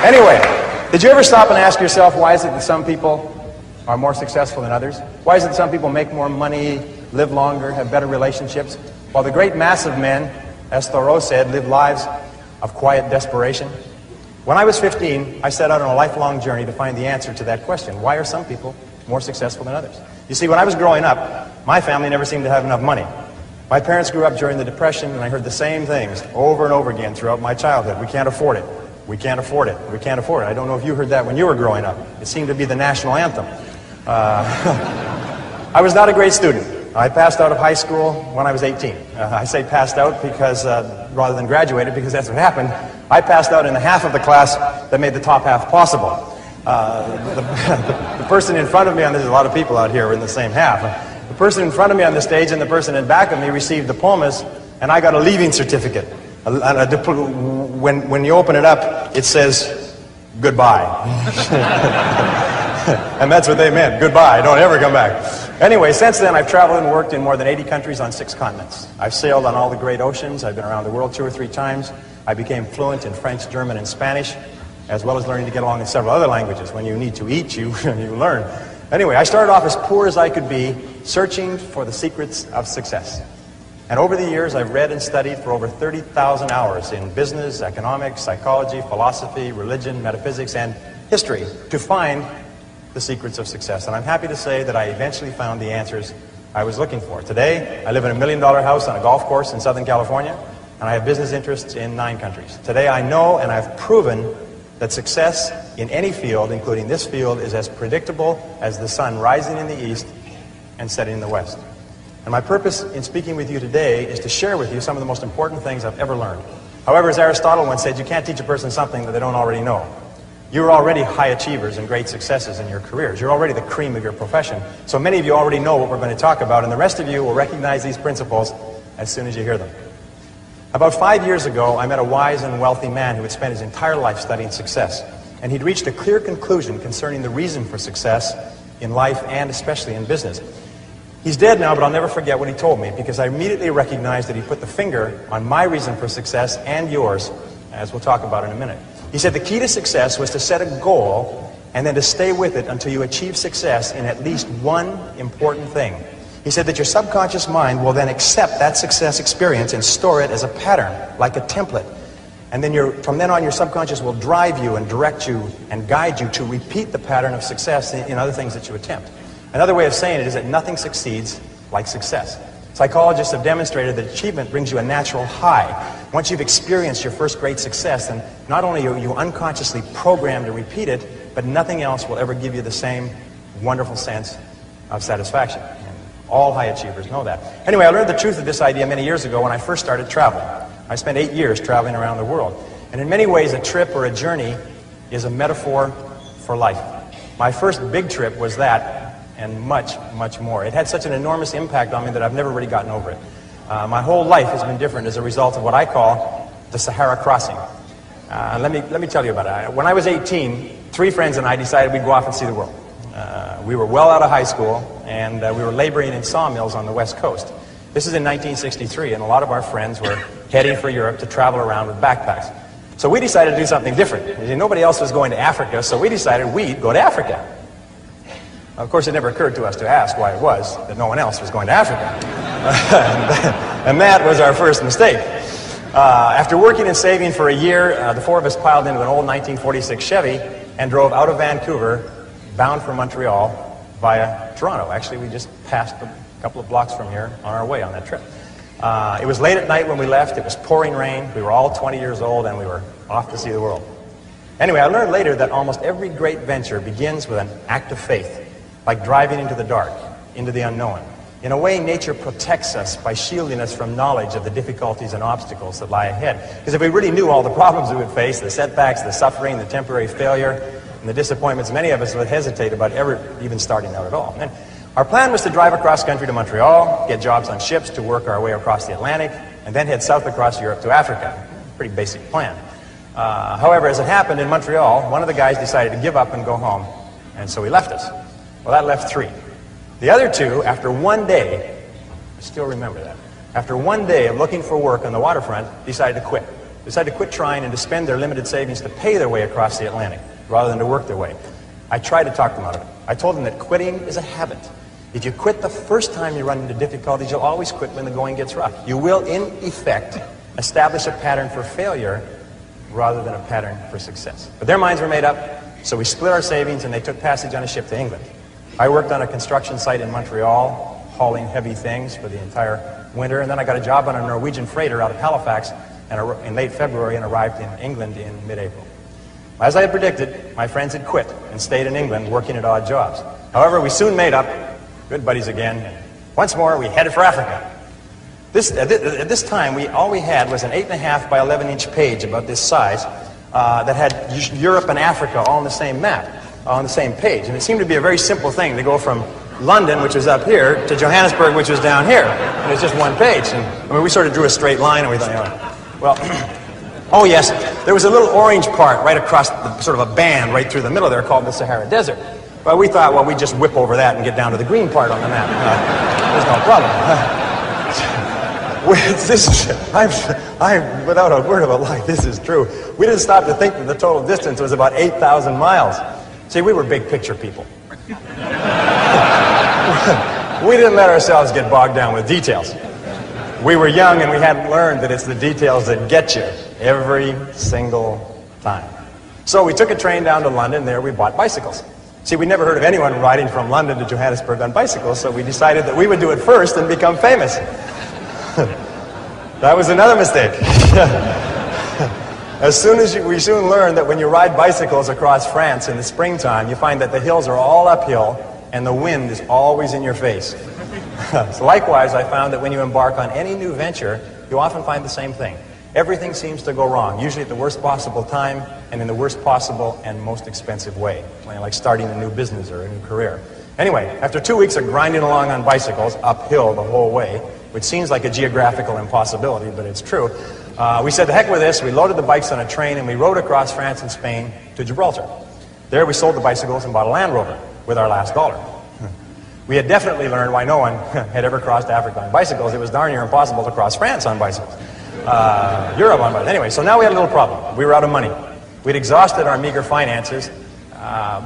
Anyway, did you ever stop and ask yourself, why is it that some people are more successful than others? Why is it that some people make more money, live longer, have better relationships, while the great mass of men, as Thoreau said, live lives of quiet desperation? When I was 15, I set out on a lifelong journey to find the answer to that question. Why are some people more successful than others? You see, when I was growing up, my family never seemed to have enough money. My parents grew up during the Depression, and I heard the same things over and over again throughout my childhood. We can't afford it. We can't afford it. We can't afford it. I don't know if you heard that when you were growing up. It seemed to be the national anthem. I was not a great student. I passed out of high school when I was 18. I say passed out because, rather than graduated, because that's what happened. I passed out in the half of the class that made the top half possible. The person in front of me, and there's a lot of people out here in the same half. The person in front of me on the stage and the person in back of me received diplomas, and I got a leaving certificate. When you open it up, it says, goodbye. And that's what they meant, goodbye, don't ever come back. Anyway, since then I've traveled and worked in more than 80 countries on 6 continents. I've sailed on all the great oceans. I've been around the world 2 or 3 times. I became fluent in French, German, and Spanish, as well as learning to get along in several other languages. When you need to eat, you learn. Anyway, I started off as poor as I could be, searching for the secrets of success. And over the years, I've read and studied for over 30,000 hours in business, economics, psychology, philosophy, religion, metaphysics, and history to find the secrets of success. And I'm happy to say that I eventually found the answers I was looking for. Today, I live in a $1 million house on a golf course in Southern California, and I have business interests in 9 countries. Today, I know and I've proven that success in any field, including this field, is as predictable as the sun rising in the east and setting in the west. And my purpose in speaking with you today is to share with you some of the most important things I've ever learned. However, as Aristotle once said, you can't teach a person something that they don't already know. You're already high achievers and great successes in your careers. You're already the cream of your profession. So many of you already know what we're going to talk about, and the rest of you will recognize these principles as soon as you hear them. About 5 years ago, I met a wise and wealthy man who had spent his entire life studying success. And he'd reached a clear conclusion concerning the reason for success in life and especially in business. He's dead now, but I'll never forget what he told me, because I immediately recognized that he put the finger on my reason for success and yours, as we'll talk about in a minute. He said the key to success was to set a goal and then to stay with it until you achieve success in at least one important thing. He said that your subconscious mind will then accept that success experience and store it as a pattern, like a template. And then from then on, your subconscious will drive you and direct you and guide you to repeat the pattern of success in other things that you attempt. Another way of saying it is that nothing succeeds like success. Psychologists have demonstrated that achievement brings you a natural high. Once you've experienced your first great success, then not only are you unconsciously programmed to repeat it, but nothing else will ever give you the same wonderful sense of satisfaction. And all high achievers know that. Anyway, I learned the truth of this idea many years ago when I first started traveling. I spent 8 years traveling around the world. And in many ways, a trip or a journey is a metaphor for life. My first big trip was that, and much, much more. It had such an enormous impact on me that I've never really gotten over it. My whole life has been different as a result of what I call the Sahara crossing. Let me tell you about it. When I was 18, 3 friends and I decided we'd go off and see the world. We were well out of high school, and we were laboring in sawmills on the West Coast. This is in 1963, and a lot of our friends were heading for Europe to travel around with backpacks. So we decided to do something different. Nobody else was going to Africa, so we decided we'd go to Africa. Of course, it never occurred to us to ask why it was that no one else was going to Africa. And that was our first mistake. After working and saving for a year, the 4 of us piled into an old 1946 Chevy and drove out of Vancouver, bound for Montreal via Toronto. Actually, we just passed a couple of blocks from here on our way on that trip. It was late at night when we left. It was pouring rain. We were all 20 years old, and we were off to see the world. Anyway, I learned later that almost every great venture begins with an act of faith, like driving into the dark, into the unknown. In a way, nature protects us by shielding us from knowledge of the difficulties and obstacles that lie ahead. Because if we really knew all the problems we would face, the setbacks, the suffering, the temporary failure, and the disappointments, many of us would hesitate about ever even starting out at all. And our plan was to drive across country to Montreal, get jobs on ships to work our way across the Atlantic, and then head south across Europe to Africa. Pretty basic plan. However, as it happened in Montreal, one of the guys decided to give up and go home, and so he left us. Well, that left 3. The other 2, after one day, I still remember that, after one day of looking for work on the waterfront, decided to quit. decided to quit trying and to spend their limited savings to pay their way across the Atlantic rather than to work their way. I tried to talk them out of it. I told them that quitting is a habit. If you quit the first time you run into difficulties, you'll always quit when the going gets rough. You will, in effect, establish a pattern for failure rather than a pattern for success. But their minds were made up, so we split our savings and they took passage on a ship to England. I worked on a construction site in Montreal, hauling heavy things for the entire winter, and then I got a job on a Norwegian freighter out of Halifax in late February and arrived in England in mid-April. As I had predicted, my friends had quit and stayed in England working at odd jobs. However, we soon made up, good buddies again, and once more we headed for Africa. At this time, all we had was an 8.5 by 11-inch page about this size that had Europe and Africa all on the same map, on the same page. And it seemed to be a very simple thing to go from London, which was up here, to Johannesburg, which was down here. And it's just one page. And I mean, we sort of drew a straight line, and we thought, you know, well, oh yes, there was a little orange part right across, sort of a band right through the middle there called the Sahara Desert. Well, we thought, well, we'd just whip over that and get down to the green part on the map. There's no problem. I'm without a word of a lie, this is true. We didn't stop to think that the total distance was about 8,000 miles. See, we were big picture people. We didn't let ourselves get bogged down with details. We were young and we hadn't learned that it's the details that get you every single time. So we took a train down to London. There we bought bicycles. See, we never heard of anyone riding from London to Johannesburg on bicycles, so we decided that we would do it first and become famous. That was another mistake. We soon learned that when you ride bicycles across France in the springtime, you find that the hills are all uphill and the wind is always in your face. So likewise, I found that when you embark on any new venture, you often find the same thing. Everything seems to go wrong, usually at the worst possible time and in the worst possible and most expensive way, like starting a new business or a new career. Anyway, after 2 weeks of grinding along on bicycles, uphill the whole way, which seems like a geographical impossibility, but it's true, we said, the heck with this. We loaded the bikes on a train and we rode across France and Spain to Gibraltar. There we sold the bicycles and bought a Land Rover with our last dollar. We had definitely learned why no one had ever crossed Africa on bicycles. It was darn near impossible to cross France on bicycles. Europe on bicycles. Anyway, so now we had a little problem. We were out of money. We'd exhausted our meager finances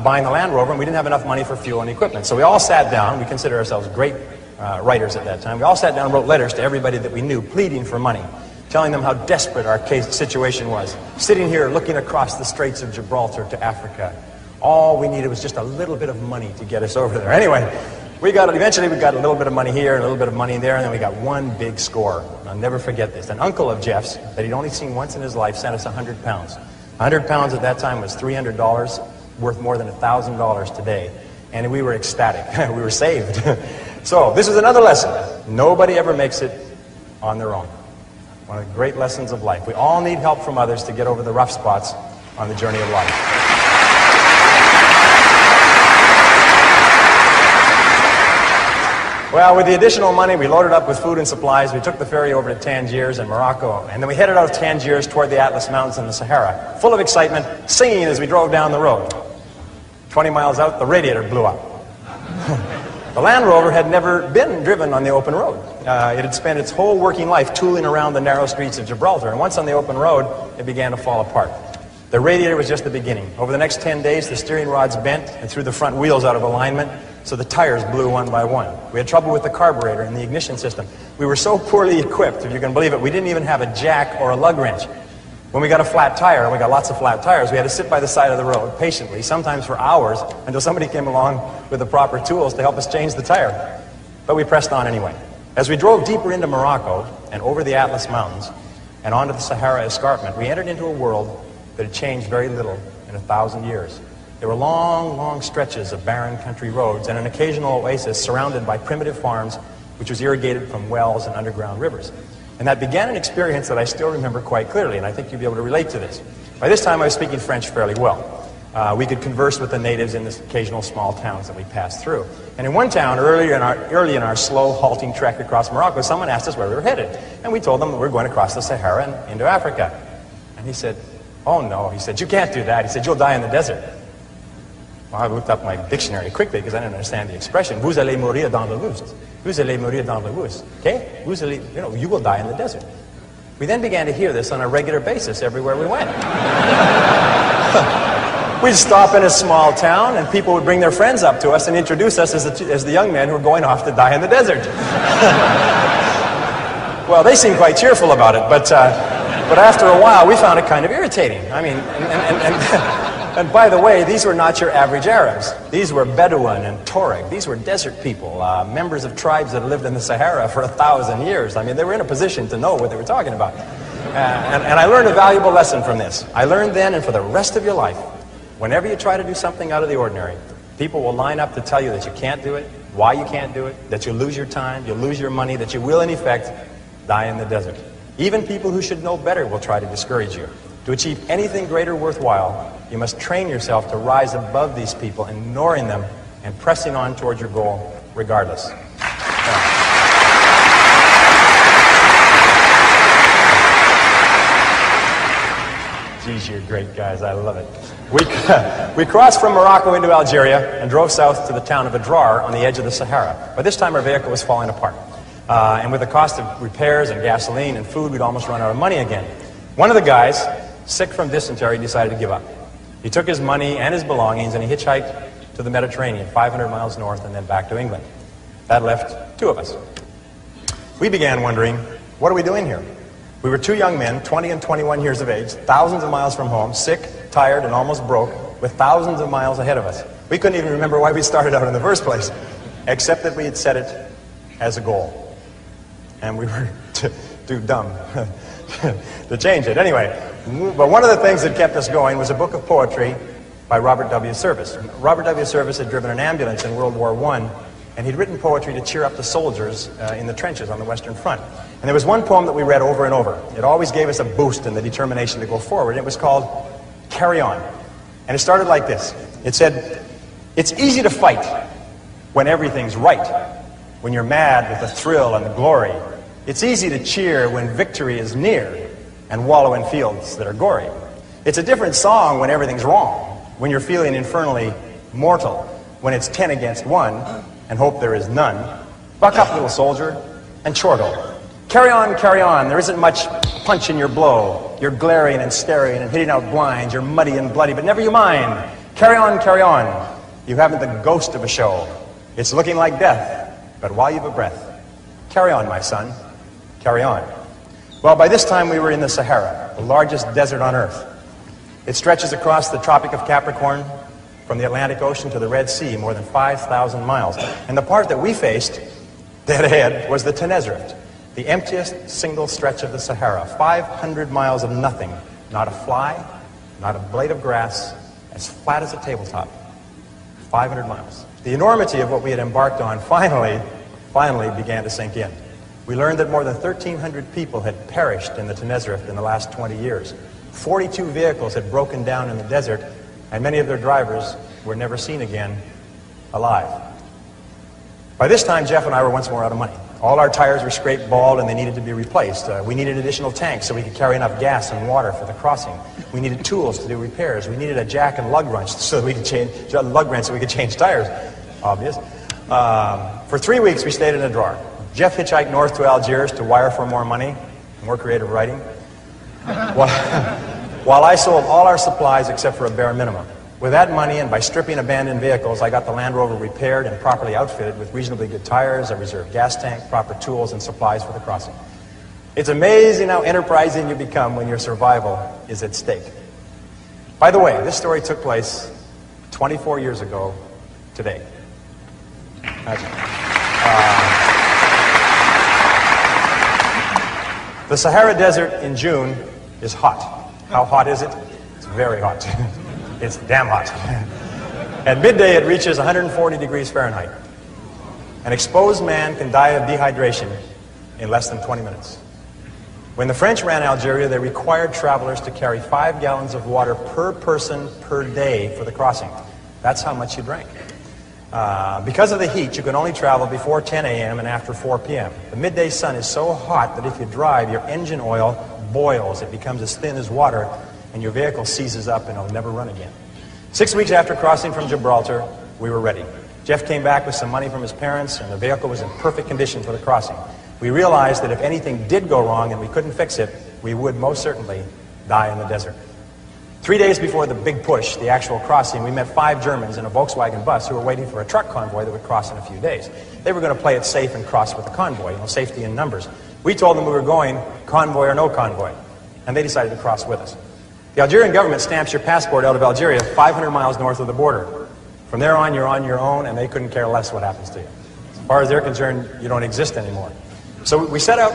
buying the Land Rover, and we didn't have enough money for fuel and equipment. So we all sat down. We considered ourselves great writers at that time. We all sat down and wrote letters to everybody that we knew, pleading for money, telling them how desperate our situation was. Sitting here looking across the Straits of Gibraltar to Africa. All we needed was just a little bit of money to get us over there. Anyway, eventually we got a little bit of money here and a little bit of money there, and then we got one big score. I'll never forget this. An uncle of Jeff's that he'd only seen once in his life sent us 100 pounds. 100 pounds at that time was $300, worth more than $1,000 today. And we were ecstatic. We were saved. So this is another lesson. Nobody ever makes it on their own. One of the great lessons of life. We all need help from others to get over the rough spots on the journey of life. Well, with the additional money, we loaded up with food and supplies. We took the ferry over to Tangiers in Morocco, and then we headed out of Tangiers toward the Atlas Mountains and the Sahara, full of excitement, singing as we drove down the road. 20 miles out, the radiator blew up. The Land Rover had never been driven on the open road. It had spent its whole working life tooling around the narrow streets of Gibraltar, and once on the open road, it began to fall apart. The radiator was just the beginning. Over the next 10 days, the steering rods bent and threw the front wheels out of alignment, so the tires blew one by one. We had trouble with the carburetor and the ignition system. We were so poorly equipped, if you can believe it, we didn't even have a jack or a lug wrench. When we got a flat tire, and we got lots of flat tires, we had to sit by the side of the road patiently, sometimes for hours, until somebody came along with the proper tools to help us change the tire. But we pressed on anyway. As we drove deeper into Morocco and over the Atlas Mountains and onto the Sahara Escarpment, we entered into a world that had changed very little in 1,000 years. There were long, long stretches of barren country roads and an occasional oasis surrounded by primitive farms, which was irrigated from wells and underground rivers. And that began an experience that I still remember quite clearly, and I think you'll be able to relate to this. By this time, I was speaking French fairly well. We could converse with the natives in the occasional small towns that we passed through. And in one town, early in our slow, halting trek across Morocco, someone asked us where we were headed. And we told them that we were going across the Sahara and into Africa. And he said, "Oh no," he said, "you can't do that." He said, "You'll die in the desert." Well, I looked up my dictionary quickly because I didn't understand the expression. Vous allez mourir dans le Wust. Vous allez mourir dans le Wust. Okay? You will die in the desert. We then began to hear this on a regular basis everywhere we went. We'd stop in a small town, and people would bring their friends up to us and introduce us as the young men who were going off to die in the desert. Well, they seemed quite cheerful about it, but after a while, we found it kind of irritating. I mean, and by the way, these were not your average Arabs. These were Bedouin and Tuareg. These were desert people, members of tribes that lived in the Sahara for 1,000 years. I mean, they were in a position to know what they were talking about. And I learned a valuable lesson from this. I learned then, and for the rest of your life, whenever you try to do something out of the ordinary, people will line up to tell you that you can't do it, why you can't do it, that you'll lose your time, you'll lose your money, that you will, in effect, die in the desert. Even people who should know better will try to discourage you. To achieve anything greater worthwhile, you must train yourself to rise above these people, ignoring them and pressing on towards your goal regardless. Geez, you're great guys. I love it. We crossed from Morocco into Algeria and drove south to the town of Adrar on the edge of the Sahara. By this time, our vehicle was falling apart. And with the cost of repairs and gasoline and food, we'd almost run out of money again. One of the guys, sick from dysentery, decided to give up. He took his money and his belongings and he hitchhiked to the Mediterranean, 500 miles north and then back to England. That left two of us. We began wondering, what are we doing here? We were two young men, 20 and 21 years of age, thousands of miles from home, sick, tired, and almost broke, with thousands of miles ahead of us. We couldn't even remember why we started out in the first place, except that we had set it as a goal. And we were too dumb to change it. Anyway, but one of the things that kept us going was a book of poetry by Robert W. Service. Robert W. Service had driven an ambulance in World War I, and he'd written poetry to cheer up the soldiers in the trenches on the Western Front. And there was one poem that we read over and over. It always gave us a boost in the determination to go forward. It was called Carry On. And it started like this. It said, "It's easy to fight when everything's right, when you're mad with the thrill and the glory. It's easy to cheer when victory is near and wallow in fields that are gory. It's a different song when everything's wrong, when you're feeling infernally mortal, when it's 10 against 1 and hope there is none. Buck up, little soldier, and chortle. Carry on, there isn't much punch in your blow. You're glaring and staring and hitting out blinds. You're muddy and bloody, but never you mind. Carry on. You haven't the ghost of a show. It's looking like death, but while you've a breath, carry on, my son, carry on." Well, by this time we were in the Sahara, the largest desert on Earth. It stretches across the Tropic of Capricorn from the Atlantic Ocean to the Red Sea, more than 5,000 miles. And the part that we faced, dead ahead, was the Tenerife, the emptiest single stretch of the Sahara. 500 miles of nothing, not a fly, not a blade of grass, as flat as a tabletop. 500 miles. The enormity of what we had embarked on finally began to sink in. We learned that more than 1,300 people had perished in the Tenerife in the last 20 years. 42 vehicles had broken down in the desert, and many of their drivers were never seen again alive. By this time, Jeff and I were once more out of money. All our tires were scraped bald and they needed to be replaced. We needed additional tanks so we could carry enough gas and water for the crossing. We needed tools to do repairs. We needed a jack and lug wrench so we could change tires. Obvious. For 3 weeks we stayed in Adrar. Jeff hitchhiked north to Algiers to wire for more money, more creative writing, while I sold all our supplies except for a bare minimum. With that money and by stripping abandoned vehicles, I got the Land Rover repaired and properly outfitted with reasonably good tires, a reserve gas tank, proper tools and supplies for the crossing. It's amazing how enterprising you become when your survival is at stake. By the way, this story took place 24 years ago today. The Sahara Desert in June is hot. How hot is it? It's very hot. It's damn hot. At midday, it reaches 140 degrees Fahrenheit. An exposed man can die of dehydration in less than 20 minutes. When the French ran Algeria, they required travelers to carry 5 gallons of water per person per day for the crossing. That's how much you drank. Because of the heat, you can only travel before 10 a.m. and after 4 p.m. The midday sun is so hot that if you drive, your engine oil boils. It becomes as thin as water, and your vehicle seizes up and it'll never run again. 6 weeks after crossing from Gibraltar, we were ready. Jeff came back with some money from his parents, and the vehicle was in perfect condition for the crossing. We realized that if anything did go wrong and we couldn't fix it, we would most certainly die in the desert. 3 days before the big push, the actual crossing, we met 5 Germans in a Volkswagen bus who were waiting for a truck convoy that would cross in a few days. They were going to play it safe and cross with the convoy, safety in numbers. We told them we were going convoy or no convoy, and they decided to cross with us. The Algerian government stamps your passport out of Algeria 500 miles north of the border. From there on, you're on your own, and they couldn't care less what happens to you. As far as they're concerned, you don't exist anymore. So we set out,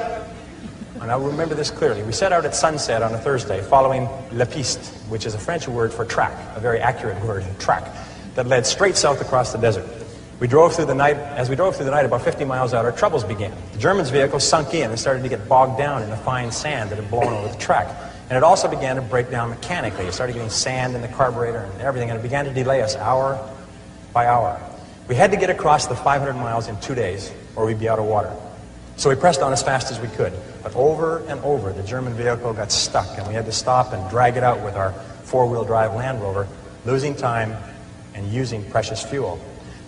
and I remember this clearly, we set out at sunset on a Thursday following La Piste, which is a French word for track, a very accurate word, track, that led straight south across the desert. We drove through the night. As we drove through the night, about 50 miles out, our troubles began. The Germans' vehicle sunk in and started to get bogged down in the fine sand that had blown over the track. And it also began to break down mechanically. It started getting sand in the carburetor and everything, and it began to delay us hour by hour. We had to get across the 500 miles in 2 days, or we'd be out of water. So we pressed on as fast as we could. But over and over, the German vehicle got stuck, and we had to stop and drag it out with our four-wheel drive Land Rover, losing time and using precious fuel.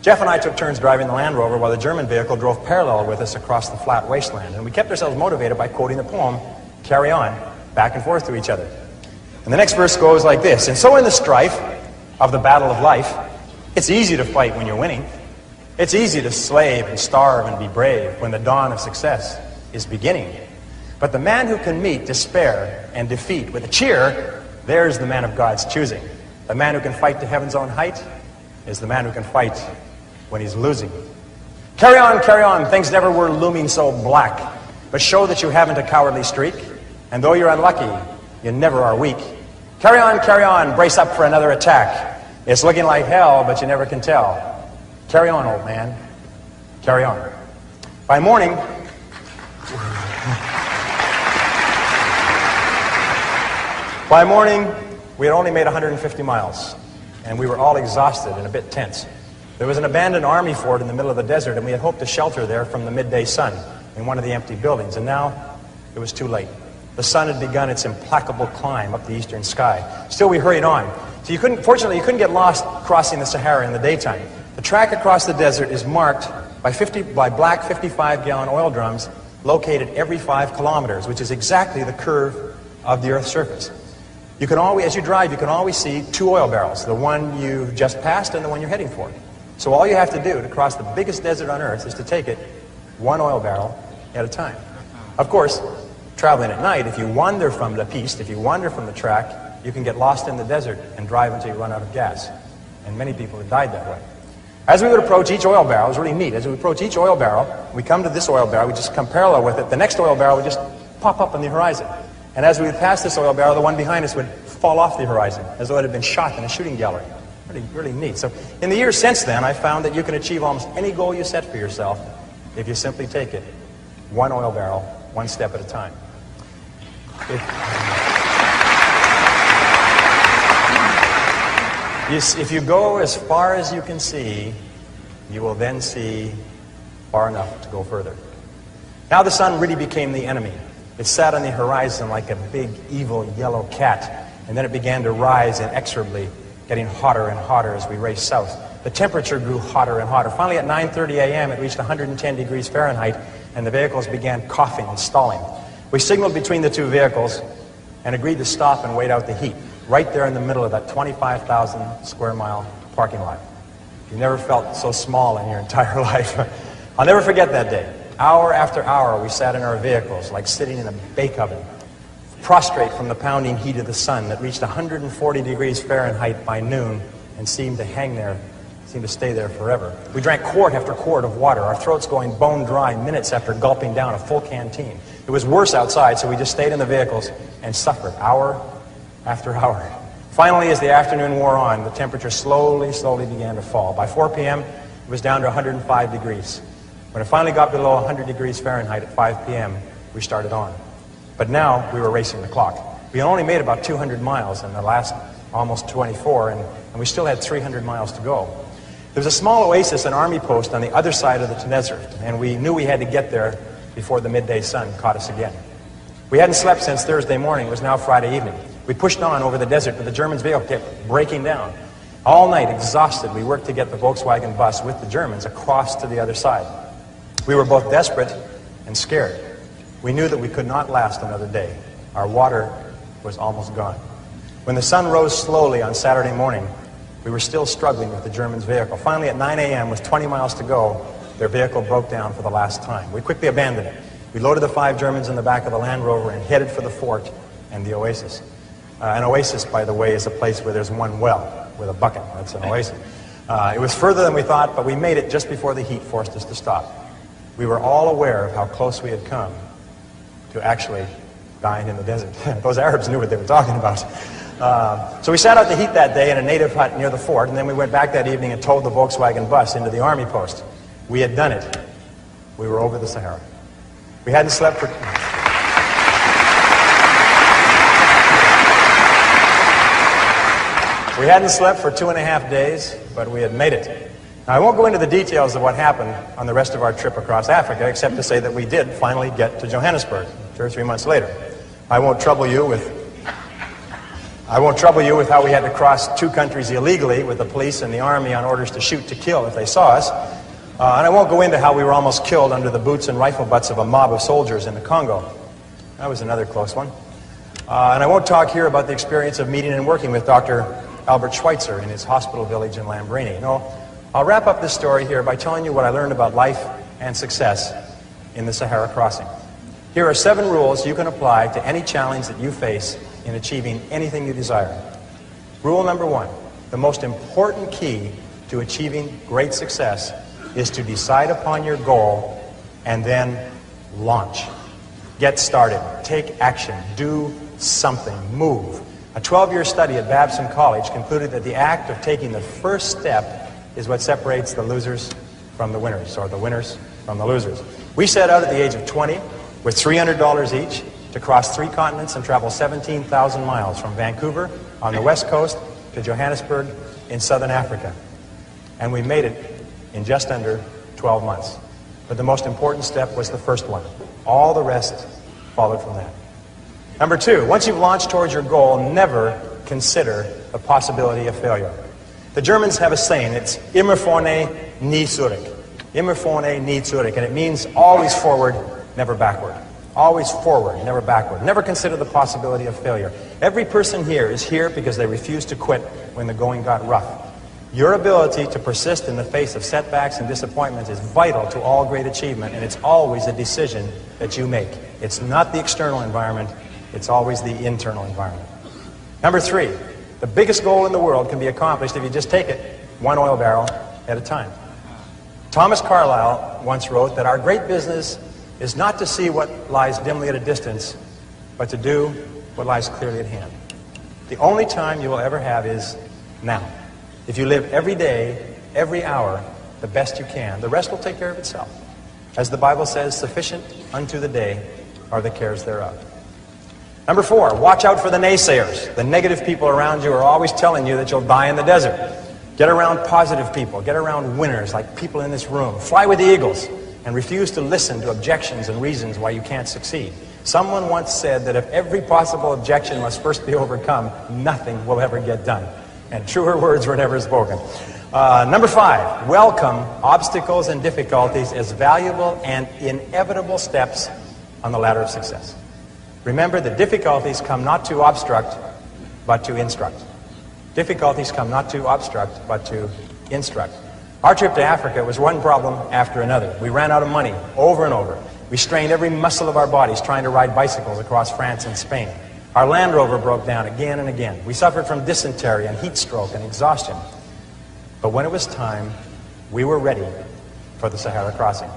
Jeff and I took turns driving the Land Rover while the German vehicle drove parallel with us across the flat wasteland. And we kept ourselves motivated by quoting the poem, "Carry On," back and forth to each other. And the next verse goes like this: "And so in the strife of the battle of life, it's easy to fight when you're winning. It's easy to slave and starve and be brave when the dawn of success is beginning. But the man who can meet despair and defeat with a cheer, there's the man of God's choosing. The man who can fight to heaven's own height is the man who can fight when he's losing. Carry on, things never were looming so black. But show that you haven't a cowardly streak, and though you're unlucky, you never are weak. Carry on, brace up for another attack. It's looking like hell, but you never can tell. Carry on, old man. Carry on." By morning, we had only made 150 miles, and we were all exhausted and a bit tense. There was an abandoned army fort in the middle of the desert, and we had hoped to shelter there from the midday sun in one of the empty buildings, and now it was too late. The sun had begun its implacable climb up the eastern sky. Still, we hurried on. So fortunately, you couldn't get lost crossing the Sahara in the daytime. The track across the desert is marked by black 55-gallon oil drums located every 5 kilometers, which is exactly the curve of the Earth's surface. You can always, as you drive, you can always see 2 oil barrels, the one you just passed and the one you're heading for. So all you have to do to cross the biggest desert on Earth is to take it 1 oil barrel at a time. Of course, traveling at night, if you wander from La Piste, if you wander from the track, you can get lost in the desert and drive until you run out of gas. And many people have died that way. As we would approach each oil barrel, it was really neat. As we approach each oil barrel, we come to this oil barrel, we just come parallel with it. The next oil barrel would just pop up on the horizon. And as we would pass this oil barrel, the one behind us would fall off the horizon, as though it had been shot in a shooting gallery. Really neat. So in the years since then, I found that you can achieve almost any goal you set for yourself if you simply take it 1 oil barrel, 1 step at a time. If you go as far as you can see, you will then see far enough to go further. Now the sun really became the enemy. It sat on the horizon like a big, evil, yellow cat, and then it began to rise inexorably, getting hotter and hotter as we raced south. The temperature grew hotter and hotter. Finally, at 9:30 a.m., it reached 110 degrees Fahrenheit, and the vehicles began coughing and stalling. We signaled between the 2 vehicles and agreed to stop and wait out the heat, right there in the middle of that 25,000 square mile parking lot. You never felt so small in your entire life. I'll never forget that day. Hour after hour, we sat in our vehicles like sitting in a bake oven, prostrate from the pounding heat of the sun that reached 140 degrees Fahrenheit by noon and seemed to stay there forever. We drank quart after quart of water, our throats going bone dry minutes after gulping down a full canteen. It was worse outside, so we just stayed in the vehicles and suffered hour after hour. Finally, as the afternoon wore on, the temperature slowly began to fall. By 4 p.m., it was down to 105 degrees. When it finally got below 100 degrees Fahrenheit at 5 p.m., we started on. But now we were racing the clock. We only made about 200 miles in the last almost 24, and we still had 300 miles to go. There was a small oasis, an army post on the other side of the desert, and we knew we had to get there before the midday sun caught us again. We hadn't slept since Thursday morning. It was now Friday evening. We pushed on over the desert, but the Germans' vehicle kept breaking down. All night, exhausted, we worked to get the Volkswagen bus with the Germans across to the other side. We were both desperate and scared. We knew that we could not last another day. Our water was almost gone. When the sun rose slowly on Saturday morning, we were still struggling with the Germans' vehicle. Finally, at 9 a.m., with 20 miles to go, their vehicle broke down for the last time. We quickly abandoned it. We loaded the 5 Germans in the back of the Land Rover and headed for the fort and the oasis. An oasis, by the way, is a place where there's one well with a bucket. That's an oasis. It was further than we thought, but we made it just before the heat forced us to stop. We were all aware of how close we had come to actually dying in the desert. Those Arabs knew what they were talking about. So we sat out the heat that day in a native hut near the fort, and then we went back that evening and towed the Volkswagen bus into the army post. We had done it. We were over the Sahara. We hadn't slept for... We hadn't slept for 2.5 days, but we had made it. Now, I won't go into the details of what happened on the rest of our trip across Africa, except to say that we did finally get to Johannesburg 2 or 3 months later. I won't trouble you with how we had to cross 2 countries illegally with the police and the army on orders to shoot to kill if they saw us. And I won't go into how we were almost killed under the boots and rifle butts of a mob of soldiers in the Congo. That was another close one. And I won't talk here about the experience of meeting and working with Dr. Albert Schweitzer in his hospital village in Lambrini. No, I'll wrap up this story here by telling you what I learned about life and success in the Sahara crossing. Here are 7 rules you can apply to any challenge that you face in achieving anything you desire. Rule number 1, the most important key to achieving great success is to decide upon your goal and then launch. Get started, take action, do something, move. A 12-year study at Babson College concluded that the act of taking the first step is what separates the losers from the winners, or the winners from the losers. We set out at the age of 20 with $300 each to cross 3 continents and travel 17,000 miles from Vancouver on the west coast to Johannesburg in southern Africa. And we made it in just under 12 months. But the most important step was the first one. All the rest followed from that. Number 2, once you've launched towards your goal, never consider the possibility of failure. The Germans have a saying, it's immer vorne, nie zurück. Immer vorne, nie zurück. And it means always forward, never backward. Always forward, never backward. Never consider the possibility of failure. Every person here is here because they refused to quit when the going got rough. Your ability to persist in the face of setbacks and disappointments is vital to all great achievement, and it's always a decision that you make. It's not the external environment, it's always the internal environment. Number 3, the biggest goal in the world can be accomplished if you just take it 1 oil barrel at a time. Thomas Carlyle once wrote that our great business is not to see what lies dimly at a distance, but to do what lies clearly at hand. The only time you will ever have is now. If you live every day, every hour, the best you can, the rest will take care of itself. As the Bible says, sufficient unto the day are the cares thereof. Number 4, watch out for the naysayers. The negative people around you are always telling you that you'll die in the desert. Get around positive people. Get around winners like people in this room. Fly with the eagles and refuse to listen to objections and reasons why you can't succeed. Someone once said that if every possible objection must first be overcome, nothing will ever get done. And truer words were never spoken. Number 5, welcome obstacles and difficulties as valuable and inevitable steps on the ladder of success. Remember that difficulties come not to obstruct, but to instruct. Difficulties come not to obstruct, but to instruct. Our trip to Africa was one problem after another. We ran out of money over and over. We strained every muscle of our bodies trying to ride bicycles across France and Spain. Our Land Rover broke down again and again. We suffered from dysentery and heat stroke and exhaustion. But when it was time, we were ready for the Sahara crossing.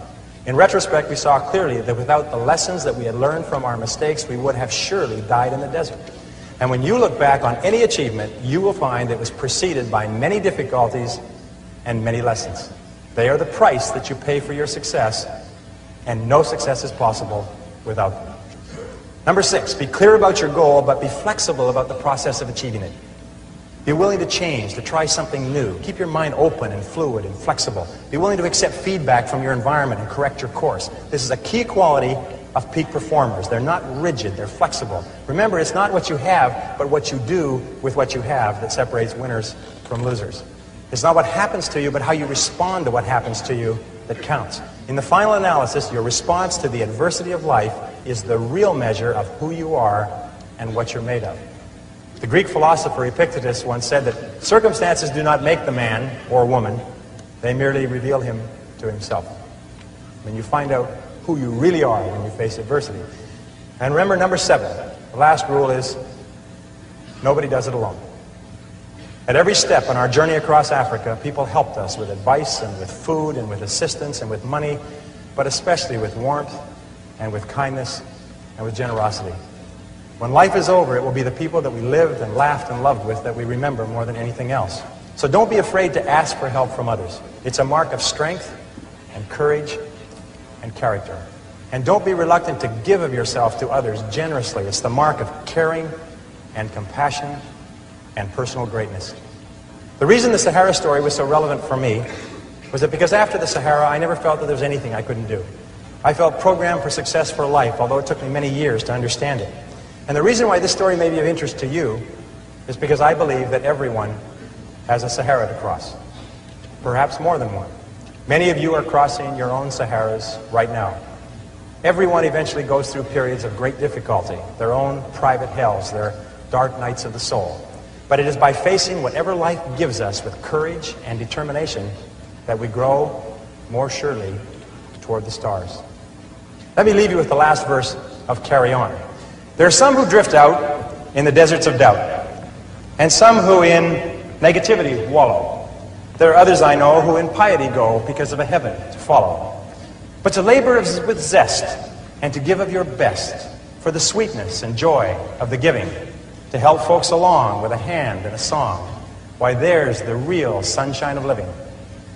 In retrospect, we saw clearly that without the lessons that we had learned from our mistakes, we would have surely died in the desert. And when you look back on any achievement, you will find that it was preceded by many difficulties and many lessons. They are the price that you pay for your success, and no success is possible without them. Number 6, be clear about your goal, but be flexible about the process of achieving it. Be willing to change, to try something new. Keep your mind open and fluid and flexible. Be willing to accept feedback from your environment and correct your course. This is a key quality of peak performers. They're not rigid, they're flexible. Remember, it's not what you have, but what you do with what you have that separates winners from losers. It's not what happens to you, but how you respond to what happens to you that counts. In the final analysis, your response to the adversity of life is the real measure of who you are and what you're made of. The Greek philosopher Epictetus once said that circumstances do not make the man or woman, they merely reveal him to himself. When you find out who you really are when you face adversity. And remember, number 7, the last rule is, nobody does it alone. At every step on our journey across Africa, people helped us with advice and with food and with assistance and with money, but especially with warmth and with kindness and with generosity. When life is over, it will be the people that we lived and laughed and loved with that we remember more than anything else. So don't be afraid to ask for help from others. It's a mark of strength and courage and character. And don't be reluctant to give of yourself to others generously. It's the mark of caring and compassion and personal greatness. The reason the Sahara story was so relevant for me was that because after the Sahara, I never felt that there was anything I couldn't do. I felt programmed for success for life, although it took me many years to understand it. And the reason why this story may be of interest to you is because I believe that everyone has a Sahara to cross. Perhaps more than one. Many of you are crossing your own Saharas right now. Everyone eventually goes through periods of great difficulty, their own private hells, their dark nights of the soul. But it is by facing whatever life gives us with courage and determination that we grow more surely toward the stars. Let me leave you with the last verse of Carry On. There are some who drift out in the deserts of doubt, and some who in negativity wallow. There are others I know who in piety go because of a heaven to follow. But to labor with zest and to give of your best for the sweetness and joy of the giving, to help folks along with a hand and a song, why there's the real sunshine of living.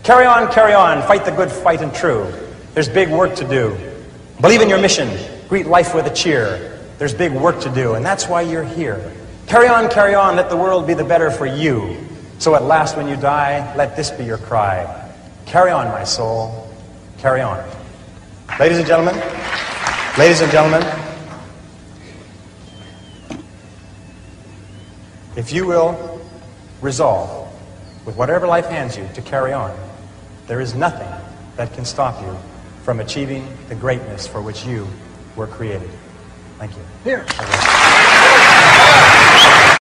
Carry on, fight the good fight and true. There's big work to do. Believe in your mission, greet life with a cheer. There's big work to do, and that's why you're here. Carry on, let the world be the better for you. So at last when you die, let this be your cry. Carry on, my soul, carry on. Ladies and gentlemen, if you will resolve, with whatever life hands you, to carry on, there is nothing that can stop you from achieving the greatness for which you were created. Thank you. Here.